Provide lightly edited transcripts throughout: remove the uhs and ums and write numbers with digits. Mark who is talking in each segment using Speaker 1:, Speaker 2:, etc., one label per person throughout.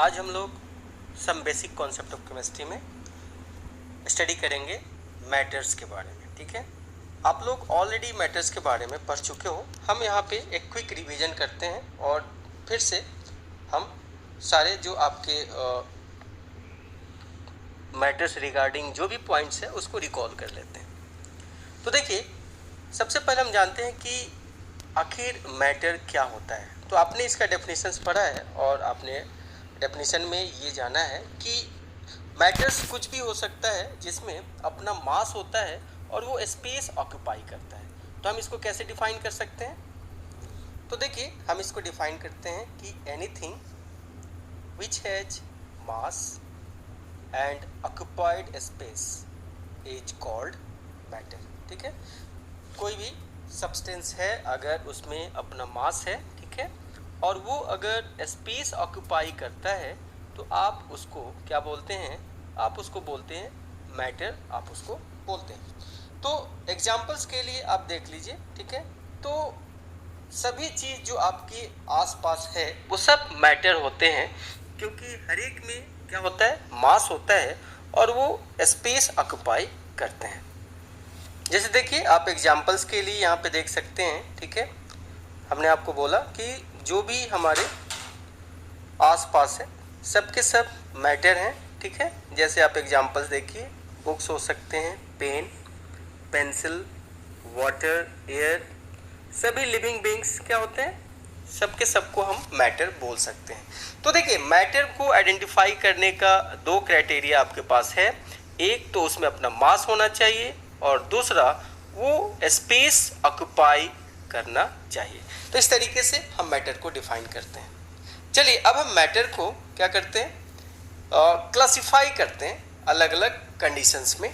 Speaker 1: आज हम लोग some basic concept of chemistry में स्टडी करेंगे मैटर्स के बारे में। ठीक है, आप लोग ऑलरेडी मैटर्स के बारे में पढ़ चुके हो। हम यहाँ पे एक क्विक रिवीजन करते हैं और फिर से हम सारे जो आपके मैटर्स रिगार्डिंग जो भी पॉइंट्स है उसको रिकॉल कर लेते हैं। तो देखिए, सबसे पहले हम जानते हैं कि आखिर मैटर क्या होता है। तो आपने इसका डेफिनेशंस पढ़ा है और आपने डेफिनेशन में ये जाना है कि मैटर्स कुछ भी हो सकता है जिसमें अपना मास होता है और वो स्पेस ऑक्यूपाई करता है। तो हम इसको कैसे डिफाइन कर सकते हैं? तो देखिए, हम इसको डिफाइन करते हैं कि anything which has mass and occupied space is called matter. ठीक है, कोई भी सब्सटेंस है अगर उसमें अपना मास है, ठीक है, और वो अगर स्पेस ऑक्यूपाई करता है तो आप उसको क्या बोलते हैं? आप उसको बोलते हैं मैटर, आप उसको बोलते हैं। तो एग्जांपल्स के लिए आप देख लीजिए, ठीक है। तो सभी चीज़ जो आपके आसपास है वो सब मैटर होते हैं, क्योंकि हर एक में क्या होता है? मास होता है और वो स्पेस ऑक्यूपाई करते हैं। जैसे देखिए, आप एग्जांपल्स के लिए यहाँ पे देख सकते हैं, ठीक है। हमने आपको बोला कि जो भी हमारे आसपास है सब के सब मैटर हैं, ठीक है। जैसे आप एग्जांपल्स देखिए, बुक्स हो सकते हैं, पेन, पेंसिल, वाटर, एयर, सभी लिविंग बीइंग्स क्या होते हैं? सब के सबको हम मैटर बोल सकते हैं। तो देखिए, मैटर को आइडेंटिफाई करने का दो क्राइटेरिया आपके पास है। एक तो उसमें अपना मास होना चाहिए और दूसरा वो स्पेस ऑक्यूपाई करना चाहिए। तो इस तरीके से हम मैटर को डिफाइन करते हैं। चलिए, अब हम मैटर को क्या करते हैं? क्लासिफाई करते हैं अलग अलग कंडीशंस में।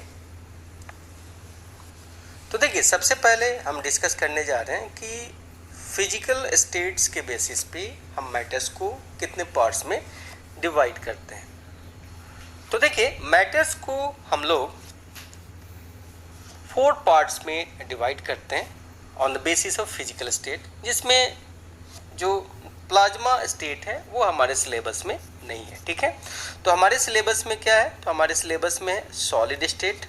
Speaker 1: तो देखिए, सबसे पहले हम डिस्कस करने जा रहे हैं कि फिजिकल स्टेट्स के बेसिस पे हम मैटर्स को कितने पार्ट्स में डिवाइड करते हैं। तो देखिए, मैटर्स को हम लोग 4 पार्ट्स में डिवाइड करते हैं on the basis of physical state, जिसमें जो प्लाज्मा स्टेट है वो हमारे सिलेबस में नहीं है, ठीक है। तो हमारे सिलेबस में क्या है? तो हमारे सिलेबस में है solid state,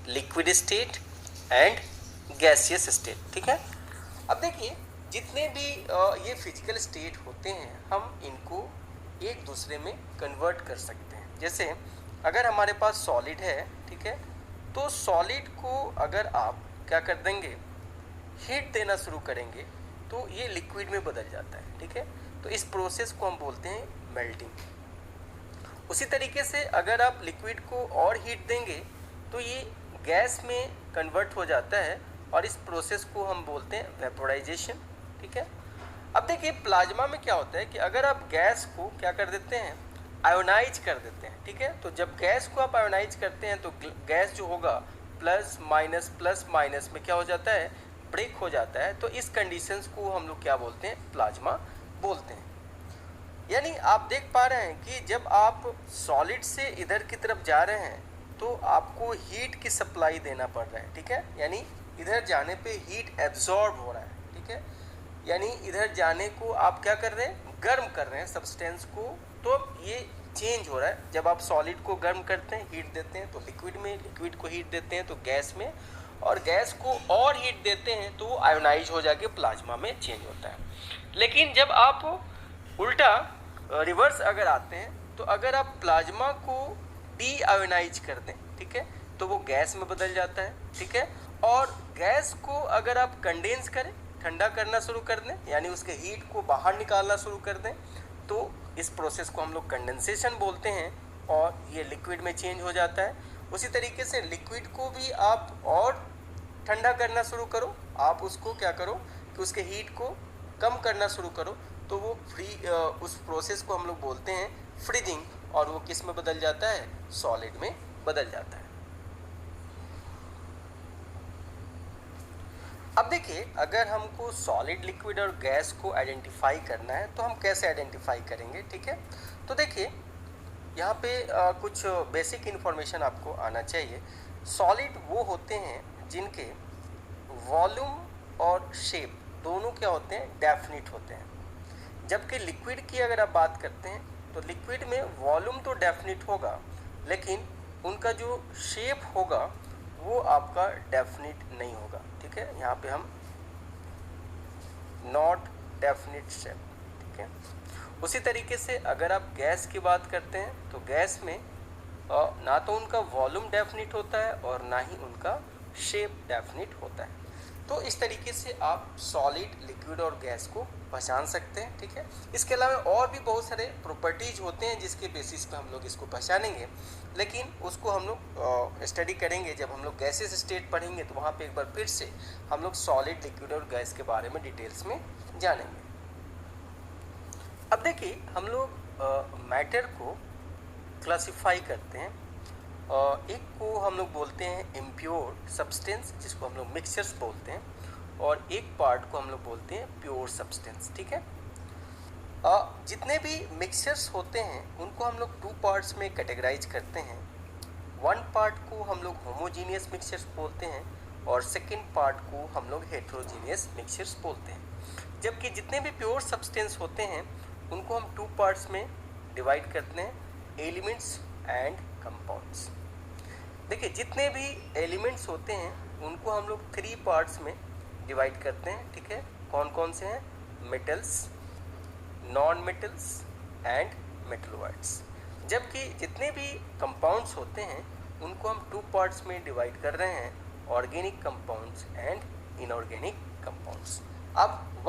Speaker 1: liquid state and gaseous state, ठीक है। अब देखिए, जितने भी ये फिजिकल स्टेट होते हैं हम इनको एक दूसरे में कन्वर्ट कर सकते हैं। जैसे अगर हमारे पास सॉलिड है, ठीक है, तो सॉलिड को अगर आप क्या कर देंगे? हीट देना शुरू करेंगे तो ये लिक्विड में बदल जाता है, ठीक है। तो इस प्रोसेस को हम बोलते हैं मेल्टिंग। उसी तरीके से अगर आप लिक्विड को और हीट देंगे तो ये गैस में कन्वर्ट हो जाता है और इस प्रोसेस को हम बोलते हैं वेपोराइजेशन, ठीक है। अब देखिए, प्लाज्मा में क्या होता है कि अगर आप गैस को क्या कर देते हैं? आयोनाइज कर देते हैं, ठीक है। तो जब गैस को आप आयोनाइज करते हैं तो गैस जो होगा प्लस माइनस में क्या हो जाता है? ब्रेक हो जाता है। तो इस कंडीशंस को हम लोग क्या बोलते हैं? प्लाज्मा बोलते हैं। यानी आप देख पा रहे हैं कि जब आप सॉलिड से इधर की तरफ जा रहे हैं तो आपको हीट की सप्लाई देना पड़ रहा है, ठीक है। यानी इधर जाने पे हीट एब्जॉर्ब हो रहा है, ठीक है। यानी इधर जाने को आप क्या कर रहे हैं? गर्म कर रहे हैं सब्सटेंस को। तो ये चेंज हो रहा है। जब आप सॉलिड को गर्म करते हैं, हीट देते हैं तो लिक्विड में, लिक्विड को हीट देते हैं तो गैस में, और गैस को और हीट देते हैं तो वो आयोनाइज हो जाके प्लाज्मा में चेंज होता है। लेकिन जब आप उल्टा रिवर्स अगर आते हैं तो अगर आप प्लाज्मा को डी आयोनाइज कर दें, ठीक है, तो वो गैस में बदल जाता है, ठीक है। और गैस को अगर आप कंडेंस करें, ठंडा करना शुरू कर दें, यानी उसके हीट को बाहर निकालना शुरू कर दें, तो इस प्रोसेस को हम लोग कंडेंसेशन बोलते हैं और ये लिक्विड में चेंज हो जाता है। उसी तरीके से लिक्विड को भी आप और ठंडा करना शुरू करो, आप उसको क्या करो कि उसके हीट को कम करना शुरू करो, तो वो उस प्रोसेस को हम लोग बोलते हैं फ्रीजिंग, और वो किस में बदल जाता है? सॉलिड में बदल जाता है। अब देखिए, अगर हमको सॉलिड, लिक्विड और गैस को आइडेंटिफाई करना है तो हम कैसे आइडेंटिफाई करेंगे, ठीक है। तो देखिए, यहाँ पे कुछ बेसिक इन्फॉर्मेशन आपको आना चाहिए। सॉलिड वो होते हैं जिनके वॉल्यूम और शेप दोनों क्या होते हैं? डेफिनिट होते हैं। जबकि लिक्विड की अगर आप बात करते हैं तो लिक्विड में वॉल्यूम तो डेफिनिट होगा, लेकिन उनका जो शेप होगा वो आपका डेफिनिट नहीं होगा। ठीक है, यहाँ पे हम नॉट डेफिनिट शेप। ठीक है, उसी तरीके से अगर आप गैस की बात करते हैं तो गैस में ना तो उनका वॉल्यूम डेफिनिट होता है और ना ही उनका शेप डेफिनिट होता है। तो इस तरीके से आप सॉलिड, लिक्विड और गैस को पहचान सकते हैं। ठीक है, इसके अलावा और भी बहुत सारे प्रॉपर्टीज होते हैं जिसके बेसिस पे हम लोग इसको पहचानेंगे, लेकिन उसको हम लोग स्टडी करेंगे जब हम लोग गैसेस स्टेट पढ़ेंगे, तो वहाँ पे एक बार फिर से हम लोग सॉलिड, लिक्विड और गैस के बारे में डिटेल्स में जानेंगे। अब देखिए, हम लोग मैटर को क्लासिफाई करते हैं। एक को हम लोग बोलते हैं इम्प्योर सब्सटेंस, जिसको हम लोग मिक्सचर्स बोलते हैं, और एक पार्ट को हम लोग बोलते हैं प्योर सब्सटेंस। ठीक है, जितने भी मिक्सचर्स होते हैं उनको हम लोग 2 पार्ट्स में कैटेगराइज करते हैं। 1 पार्ट को हम लोग होमोजीनियस मिक्सचर्स बोलते हैं और सेकेंड पार्ट को हम लोग हेट्रोजीनियस मिक्सचर्स बोलते हैं। जबकि जितने भी प्योर सब्सटेंस होते हैं उनको हम 2 पार्ट्स में डिवाइड करते हैं, एलिमेंट्स एंड कंपाउंड्स। देखिए, जितने भी एलिमेंट्स होते हैं उनको हम लोग 3 पार्ट्स में डिवाइड करते हैं। ठीक है, कौन कौन से हैं? Metals, non metals and metalloids. जबकि जितने भी कंपाउंड्स होते हैं उनको हम 2 पार्ट्स में डिवाइड कर रहे हैं, organic compounds and inorganic compounds. अब